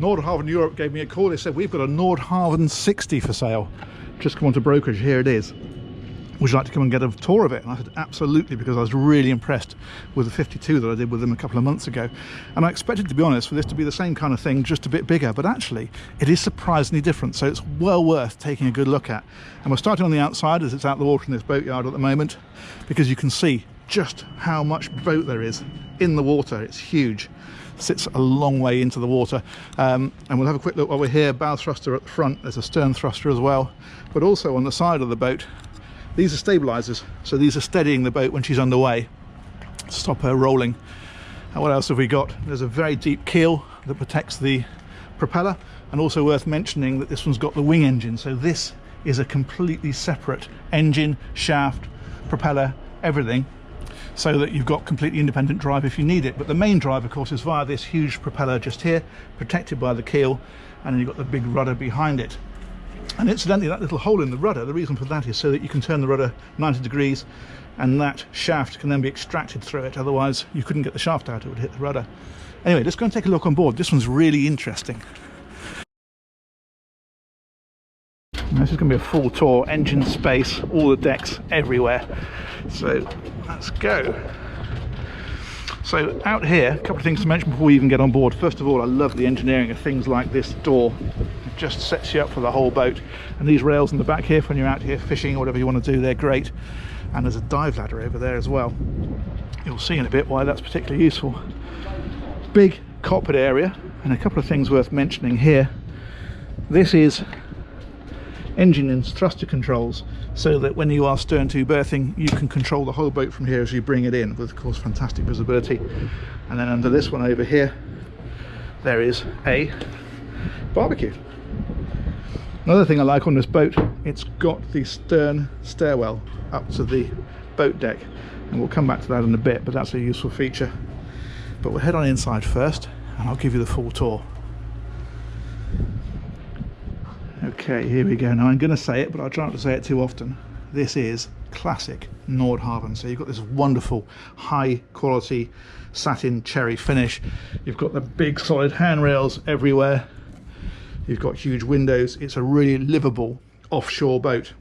Nordhavn Europe gave me a call. They said, we've got a Nordhavn 60 for sale. Just come on to brokerage, here it is. Would you like to come and get a tour of it? And I said, absolutely, because I was really impressed with the 52 that I did with them a couple of months ago. And I expected, to be honest, for this to be the same kind of thing, just a bit bigger, but actually it is surprisingly different. So it's well worth taking a good look at. And we're starting on the outside as it's out the water in this boatyard at the moment, because you can see just how much boat there is in the water. It's huge. Sits a long way into the water, and we'll have a quick look while we're here. Bow thruster at the front, there's a stern thruster as well, but also on the side of the boat, these are stabilizers, so these are steadying the boat when she's underway to stop her rolling. And what else have we got? There's a very deep keel that protects the propeller, and also worth mentioning that this one's got the wing engine, so this is a completely separate engine, shaft, propeller, everything, so that you've got completely independent drive if you need it. But the main drive, of course, is via this huge propeller just here, protected by the keel, and then you've got the big rudder behind it. And incidentally, that little hole in the rudder, the reason for that is so that you can turn the rudder 90 degrees and that shaft can then be extracted through it. Otherwise you couldn't get the shaft out, it would hit the rudder. Anyway, let's go and take a look on board. This one's really interesting. This is going to be a full tour, engine space, all the decks everywhere. So let's go. So out here, a couple of things to mention before we even get on board. First of all, I love the engineering of things like this door. It just sets you up for the whole boat. And these rails in the back here, when you're out here fishing or whatever you want to do, they're great. And there's a dive ladder over there as well. You'll see in a bit why that's particularly useful. Big cockpit area, and a couple of things worth mentioning here. This is engine and thruster controls, so that when you are stern to berthing, you can control the whole boat from here as you bring it in, with of course fantastic visibility. And then under this one over here, there is a barbecue. Another thing I like on this boat, it's got the stern stairwell up to the boat deck, and we'll come back to that in a bit, but that's a useful feature. But we'll head on inside first and I'll give you the full tour. Okay, here we go. Now I'm going to say it, but I'll try not to say it too often. This is classic Nordhavn. So you've got this wonderful high quality satin cherry finish. You've got the big solid handrails everywhere. You've got huge windows. It's a really livable offshore boat.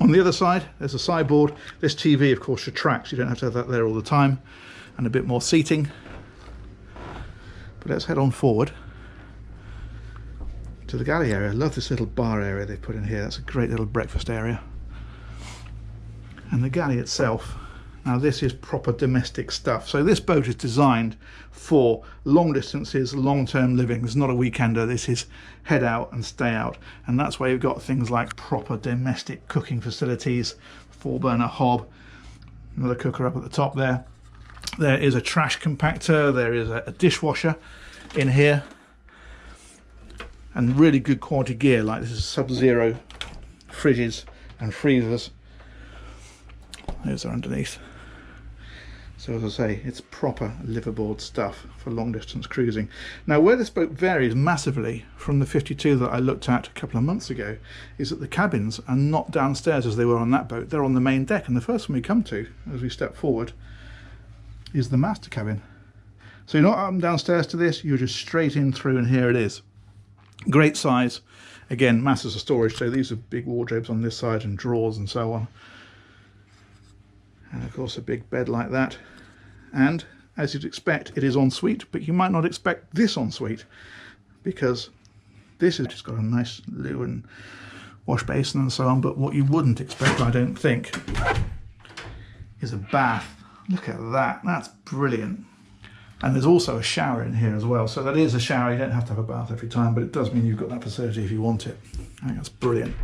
On the other side, there's a sideboard. This TV, of course, retracts. You don't have to have that there all the time. And a bit more seating. But let's head on forward to the galley area. I love this little bar area they've put in here. That's a great little breakfast area. And the galley itself, now this is proper domestic stuff. So this boat is designed for long distances, long-term living. This is not a weekender, this is head out and stay out. And that's why you've got things like proper domestic cooking facilities, 4-burner hob, another cooker up at the top there. There is a trash compactor, there is a dishwasher in here, and really good quality gear, like this is Sub-Zero fridges and freezers. Those are underneath. So as I say, it's proper liverboard stuff for long distance cruising. Now where this boat varies massively from the 52 that I looked at a couple of months ago is that the cabins are not downstairs as they were on that boat. They're on the main deck, and the first one we come to as we step forward is the master cabin. So you're not up and downstairs to this, you're just straight in through, and here it is. Great size, again, masses of storage. So these are big wardrobes on this side and drawers and so on, and of course a big bed like that. And as you'd expect, it is ensuite, but you might not expect this ensuite, because this has just got a nice loo and wash basin and so on. But what you wouldn't expect, I don't think, is a bath. Look at that, that's brilliant. And there's also a shower in here as well. So that is a shower. You don't have to have a bath every time, but it does mean you've got that facility if you want it. I think that's brilliant.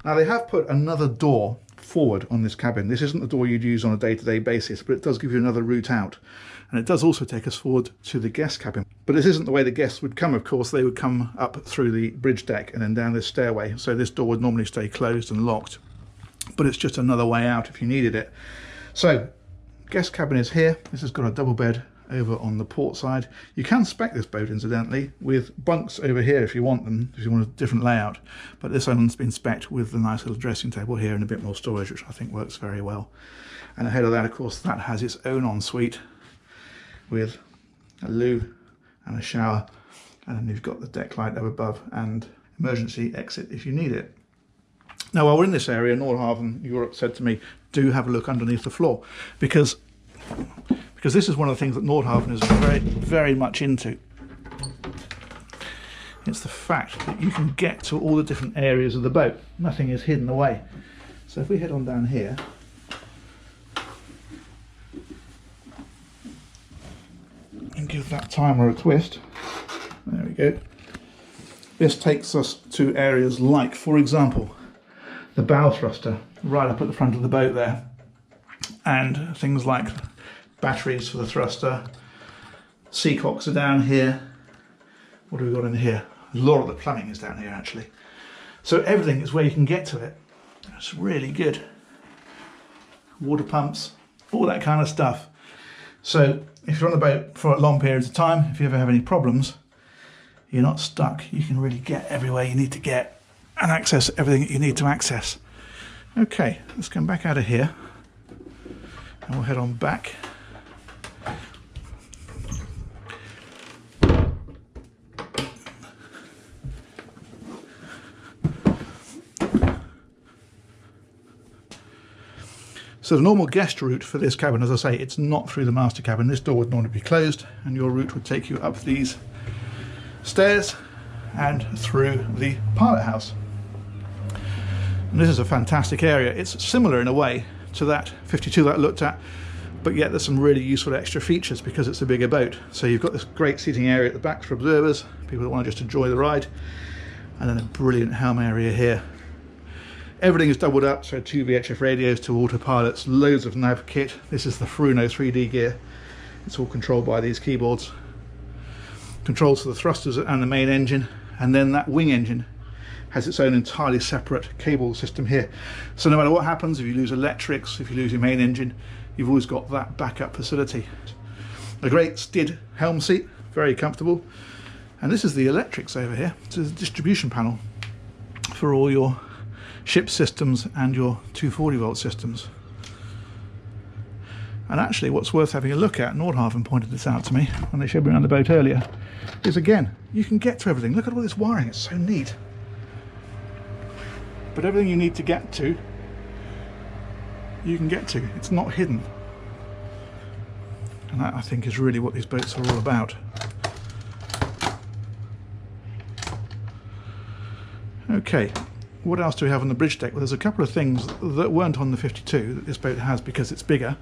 Now they have put another door forward on this cabin. This isn't the door you'd use on a day-to-day basis, but it does give you another route out. And it does also take us forward to the guest cabin. But this isn't the way the guests would come, of course. They would come up through the bridge deck and then down this stairway. So this door would normally stay closed and locked, but it's just another way out if you needed it. So guest cabin is here. This has got a double bed over on the port side. You can spec this boat, incidentally, with bunks over here if you want them, if you want a different layout, but this one's been spec'd with the nice little dressing table here and a bit more storage, which I think works very well. And ahead of that, of course, that has its own ensuite with a loo and a shower And then you've got the deck light up above and emergency exit if you need it. Now, while we're in this area, Nordhavn Europe said to me, do have a look underneath the floor, because this is one of the things that Nordhavn is very, very much into. It's the fact that you can get to all the different areas of the boat. Nothing is hidden away. So if we head on down here, and give that timer a twist, there we go. This takes us to areas like, for example, the bow thruster right up at the front of the boat there, and things like batteries for the thruster. Seacocks are down here. What have we got in here? A lot of the plumbing is down here actually. So everything is where you can get to it. It's really good. Water pumps, all that kind of stuff. So if you're on the boat for long periods of time, if you ever have any problems, you're not stuck. You can really get everywhere you need to get and access everything that you need to access. Okay, let's come back out of here and we'll head on back. So the normal guest route for this cabin, as I say, it's not through the master cabin. This door would normally be closed and your route would take you up these stairs and through the pilot house. And this is a fantastic area. It's similar in a way to that 52 that I looked at, but yet there's some really useful extra features because it's a bigger boat. So you've got this great seating area at the back for observers, people that want to just enjoy the ride, and then a brilliant helm area here. Everything is doubled up, so 2 VHF radios, 2 autopilots, loads of nav kit. This is the Fruno 3D gear. It's all controlled by these keyboards. Controls for the thrusters and the main engine, and then that wing engine has its own entirely separate cable system here. So no matter what happens, if you lose electrics, if you lose your main engine, you've always got that backup facility. A great Stid helm seat, very comfortable. And this is the electrics over here. It's a distribution panel for all your ship systems and your 240 volt systems. And actually what's worth having a look at, Nordhavn pointed this out to me when they showed me around the boat earlier, is again, you can get to everything. Look at all this wiring, it's so neat. But everything you need to get to, you can get to. It's not hidden. And that, I think, is really what these boats are all about. Okay. What else do we have on the bridge deck? Well, there's a couple of things that weren't on the 52 that this boat has because it's bigger.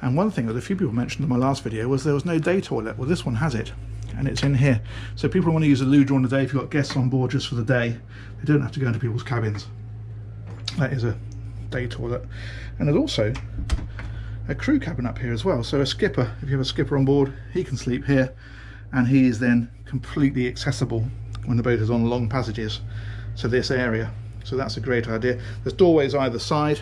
And one thing that a few people mentioned in my last video was there was no day toilet. Well, this one has it, and it's in here. So people want to use a loo during the day, if you've got guests on board just for the day, they don't have to go into people's cabins. That is a day toilet. And there's also a crew cabin up here as well. So a skipper, if you have a skipper on board, he can sleep here, and he is then completely accessible when the boat is on long passages to this area. So that's a great idea. There's doorways either side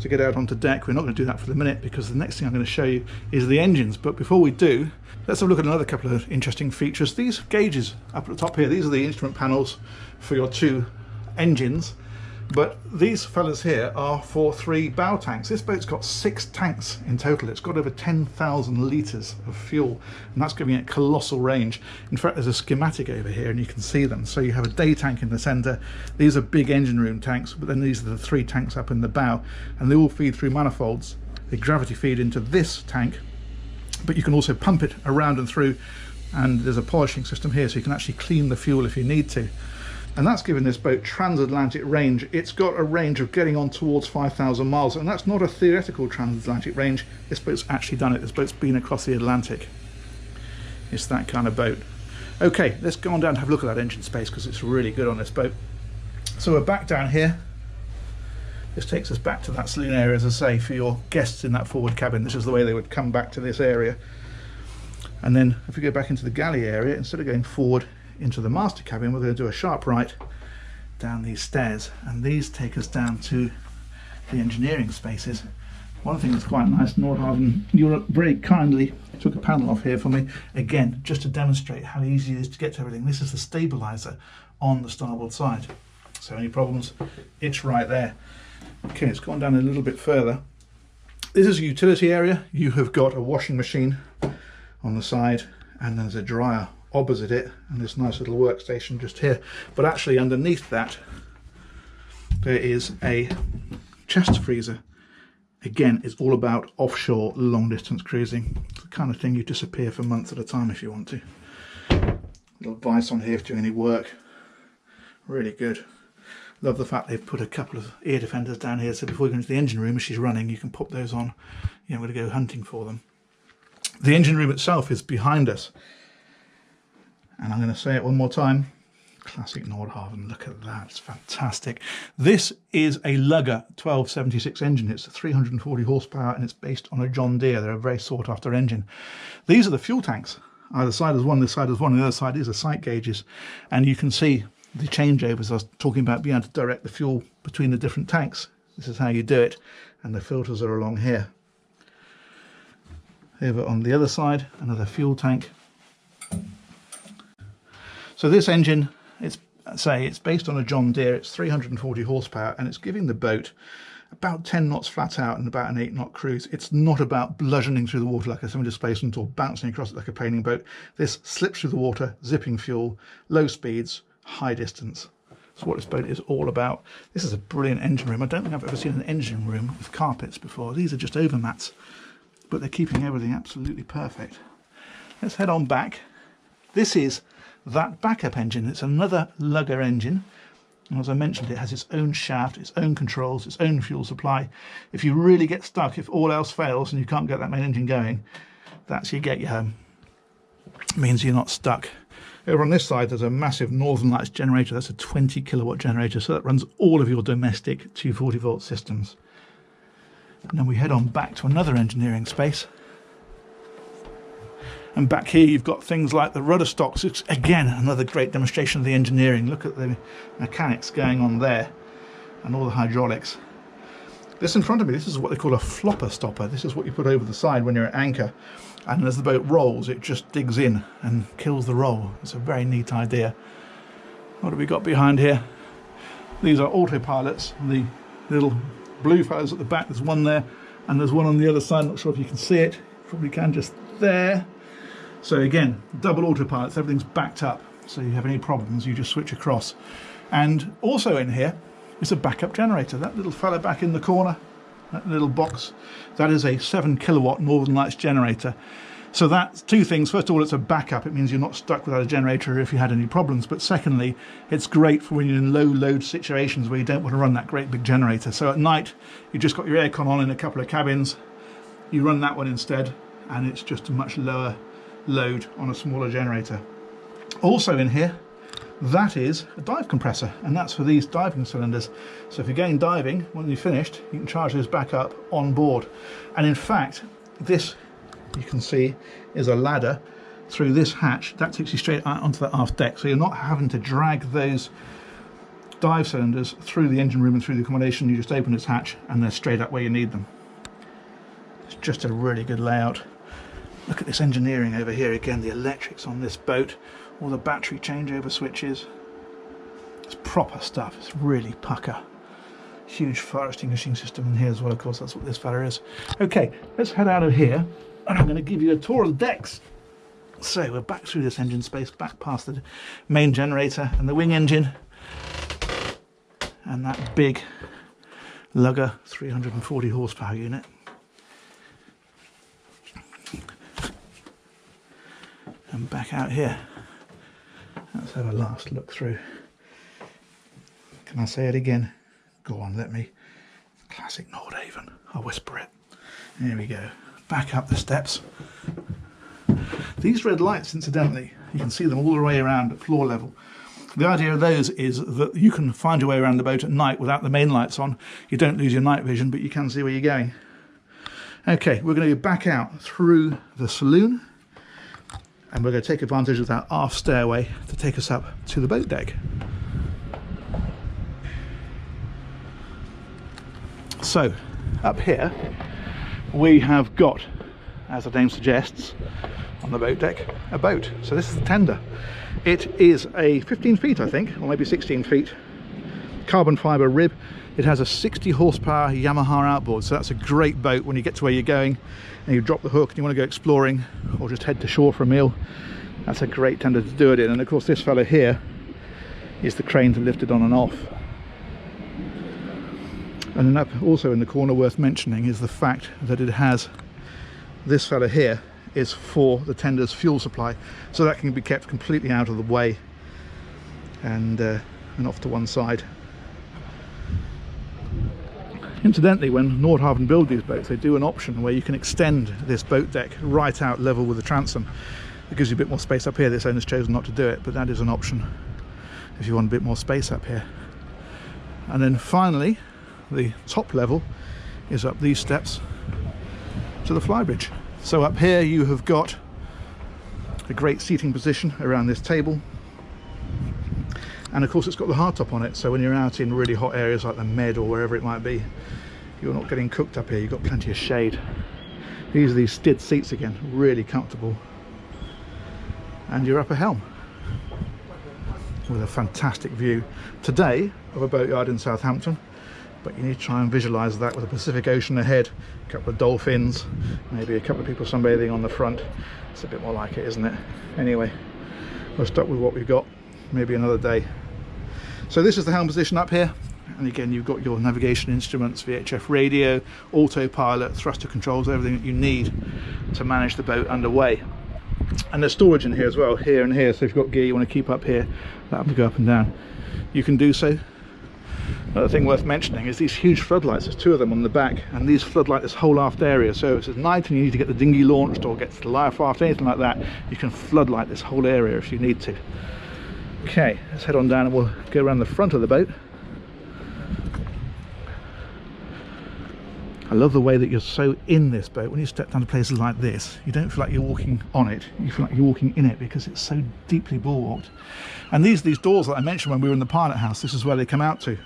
to get out onto deck. We're not going to do that for the minute because the next thing I'm going to show you is the engines. But before we do, let's have a look at another couple of interesting features. These gauges up at the top here, these are the instrument panels for your 2 engines. But these fellas here are for 3 bow tanks. This boat's got 6 tanks in total. It's got over 10,000 litres of fuel, and that's giving it colossal range. In fact, there's a schematic over here and you can see them. So you have a day tank in the centre. These are big engine room tanks, but then these are the 3 tanks up in the bow, and they all feed through manifolds. They gravity feed into this tank, but you can also pump it around and through, and there's a polishing system here, so you can actually clean the fuel if you need to. And that's given this boat transatlantic range. It's got a range of getting on towards 5,000 miles, and that's not a theoretical transatlantic range. This boat's actually done it. This boat's been across the Atlantic. It's that kind of boat. Okay, let's go on down and have a look at that engine space because it's really good on this boat. So we're back down here. This takes us back to that saloon area, as I say, for your guests in that forward cabin. This is the way they would come back to this area. And then if we go back into the galley area, instead of going forward into the master cabin, we're going to do a sharp right down these stairs, and these take us down to the engineering spaces. One thing that's quite nice, Nordhavn Europe very kindly took a panel off here for me, again, just to demonstrate how easy it is to get to everything. This is the stabilizer on the starboard side. So any problems, it's right there. Okay, it's gone down a little bit further. This is a utility area. You have got a washing machine on the side, and there's a dryer opposite it, and this nice little workstation just here. But actually underneath that there is a chest freezer. Again, it's all about offshore long distance cruising. It's the kind of thing you disappear for months at a time if you want to. Little vice on here if doing any work. Really good. Love the fact they've put a couple of ear defenders down here, so before you go into the engine room as she's running, you can pop those on. You know, we're going to go hunting for them. The engine room itself is behind us. And I'm going to say it one more time. Classic Nordhavn, look at that, it's fantastic. This is a Lugger 1276 engine. It's a 340 horsepower and it's based on a John Deere. They're a very sought after engine. These are the fuel tanks. Either side is one, this side is one, and the other side is the sight gauges. And you can see the changeovers I was talking about, being able to direct the fuel between the different tanks. This is how you do it. And the filters are along here. Over on the other side, another fuel tank. So this engine, it's based on a John Deere. It's 340 horsepower and it's giving the boat about 10 knots flat out and about an 8 knot cruise. It's not about bludgeoning through the water like a semi-displacement or bouncing across it like a planing boat. This slips through the water, zipping fuel, low speeds, high distance. That's what this boat is all about. This is a brilliant engine room. I don't think I've ever seen an engine room with carpets before. These are just overmats, but they're keeping everything absolutely perfect. Let's head on back. This is that backup engine. It's another Lugger engine. And as I mentioned, it has its own shaft, its own controls, its own fuel supply. If you really get stuck, if all else fails and you can't get that main engine going, that's your get you home. It means you're not stuck. Over on this side, there's a massive Northern Lights generator. That's a 20 kilowatt generator, so that runs all of your domestic 240 volt systems. And then we head on back to another engineering space. And back here you've got things like the rudder stocks. It's again another great demonstration of the engineering. Look at the mechanics going on there and all the hydraulics. This in front of me, this is what they call a flopper stopper. This is what you put over the side when you're at anchor, and as the boat rolls it just digs in and kills the roll. It's a very neat idea. What have we got behind here? These are autopilots. The little blue fellows at the back, there's one there and there's one on the other side. Not sure if you can see it, probably can just there. So again, double autopilots, everything's backed up, so you have any problems you just switch across. And also in here is a backup generator. That little fella back in the corner, that little box, that is a 7 kilowatt Northern Lights generator. So that's two things. First of all, it's a backup. It means you're not stuck without a generator if you had any problems. But secondly, it's great for when you're in low load situations where you don't want to run that great big generator. So at night, you've just got your aircon on in a couple of cabins. You run that one instead, and it's just a much lower load on a smaller generator. Also in here, that is a dive compressor, and that's for these diving cylinders. So if you're going diving, when you're finished, you can charge those back up on board. And in fact, this, you can see, is a ladder through this hatch that takes you straight out onto the aft deck, so you're not having to drag those dive cylinders through the engine room and through the accommodation. You just open this hatch and they're straight up where you need them. It's just a really good layout. Look at this engineering over here again, the electrics on this boat, all the battery changeover switches. It's proper stuff, it's really pucker. Huge fire extinguishing system in here as well, of course, that's what this fella is. Okay, let's head out of here and I'm going to give you a tour of the decks. So we're back through this engine space, back past the main generator and the wing engine and that big Lugger 340 horsepower unit. And back out here. Let's have a last look through. Can I say it again? Go on, let me. Classic Nordhavn. I'll whisper it. There we go. Back up the steps. These red lights, incidentally, you can see them all the way around at floor level. The idea of those is that you can find your way around the boat at night without the main lights on. You don't lose your night vision, but you can see where you're going. Okay, we're going to go back out through the saloon. And we're going to take advantage of that aft stairway to take us up to the boat deck. So, up here, we have got, as the name suggests, on the boat deck, a boat. So this is the tender. It is a 15 feet, I think, or maybe 16 feet, carbon fibre rib. It has a 60 horsepower Yamaha outboard, so that's a great boat when you get to where you're going and you drop the hook and you want to go exploring or just head to shore for a meal. That's a great tender to do it in. And of course this fellow here is the crane to lift it on and off. And then up also in the corner worth mentioning is the fact that it has this fellow here is for the tender's fuel supply, so that can be kept completely out of the way and off to one side. Incidentally, when Nordhavn build these boats, they do an option where you can extend this boat deck right out level with the transom. It gives you a bit more space up here. This owner's chosen not to do it, but that is an option if you want a bit more space up here. And then finally, the top level is up these steps to the flybridge. So up here you have got a great seating position around this table, and of course it's got the hardtop on it, so when you're out in really hot areas like the Med or wherever it might be, you're not getting cooked up here. You've got plenty of shade. These are these Stid seats again, really comfortable, and you're up a Helm with a fantastic view today of a boatyard in Southampton. But you need to try and visualize that with the Pacific Ocean ahead, a couple of dolphins, maybe a couple of people sunbathing on the front. It's a bit more like it, isn't it? Anyway, we're stuck with what we've got, maybe another day. So this is the helm position up here, and again you've got your navigation instruments, VHF radio, autopilot, thruster controls, everything that you need to manage the boat underway. And there's storage in here as well, here and here, so if you've got gear you want to keep up here, that will go up and down, you can do so. Another thing worth mentioning is these huge floodlights. There's two of them on the back, and these floodlight this whole aft area. So if it's night and you need to get the dinghy launched or get to the life raft, anything like that, you can floodlight this whole area if you need to. Okay, let's head on down and we'll go around the front of the boat. I love the way that you're so in this boat. When you step down to places like this, you don't feel like you're walking on it, you feel like you're walking in it, because it's so deeply bulwarked. And these doors that I mentioned when we were in the pilot house, this is where they come out to.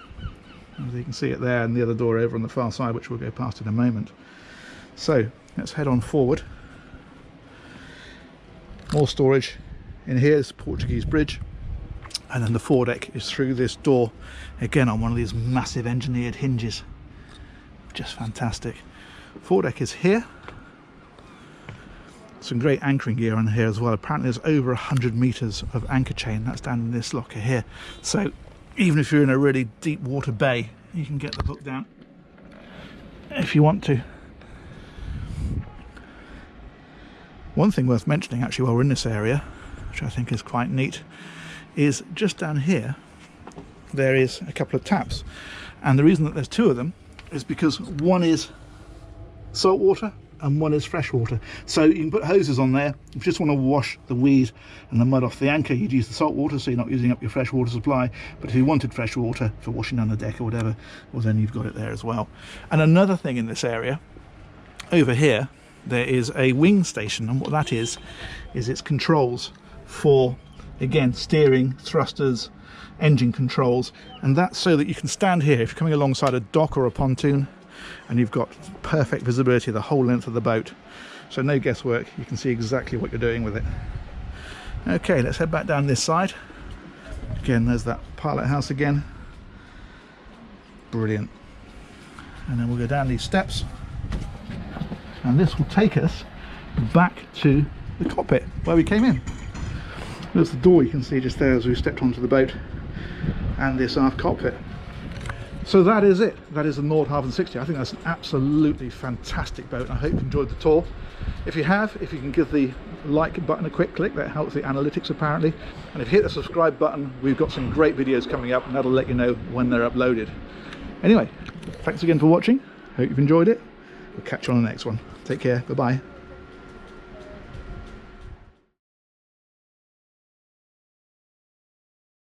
As you can see it there, and the other door over on the far side, which we'll go past in a moment. So let's head on forward. More storage in here is Portuguese bridge, and then the foredeck is through this door, again on one of these massive engineered hinges. Just fantastic. Foredeck is here. Some great anchoring gear on here as well. Apparently there's over 100 meters of anchor chain. That's down in this locker here. So even if you're in a really deep water bay, you can get the hook down if you want to. One thing worth mentioning actually while we're in this area, which I think is quite neat, is just down here there is a couple of taps, and the reason that there's two of them is because one is salt water and one is fresh water. So you can put hoses on there. If you just want to wash the weed and the mud off the anchor, you'd use the salt water, so you're not using up your fresh water supply. But if you wanted fresh water for washing down the deck or whatever, well then you've got it there as well. And another thing in this area, over here, there is a wing station, and what that is it's controls for, again, steering, thrusters, engine controls, and that's so that you can stand here if you're coming alongside a dock or a pontoon, and you've got perfect visibility the whole length of the boat, so no guesswork, you can see exactly what you're doing with it. Okay, let's head back down this side. Again, there's that pilot house again, brilliant. And then we'll go down these steps, and this will take us back to the cockpit where we came in. There's the door you can see just there as we stepped onto the boat, and this aft cockpit. So that is it. That is the Nordhavn 60. I think that's an absolutely fantastic boat. I hope you enjoyed the tour. If you have, if you can give the like button a quick click, that helps the analytics apparently. And if you hit the subscribe button, we've got some great videos coming up, and that'll let you know when they're uploaded. Anyway, thanks again for watching. Hope you've enjoyed it. We'll catch you on the next one. Take care. Bye-bye.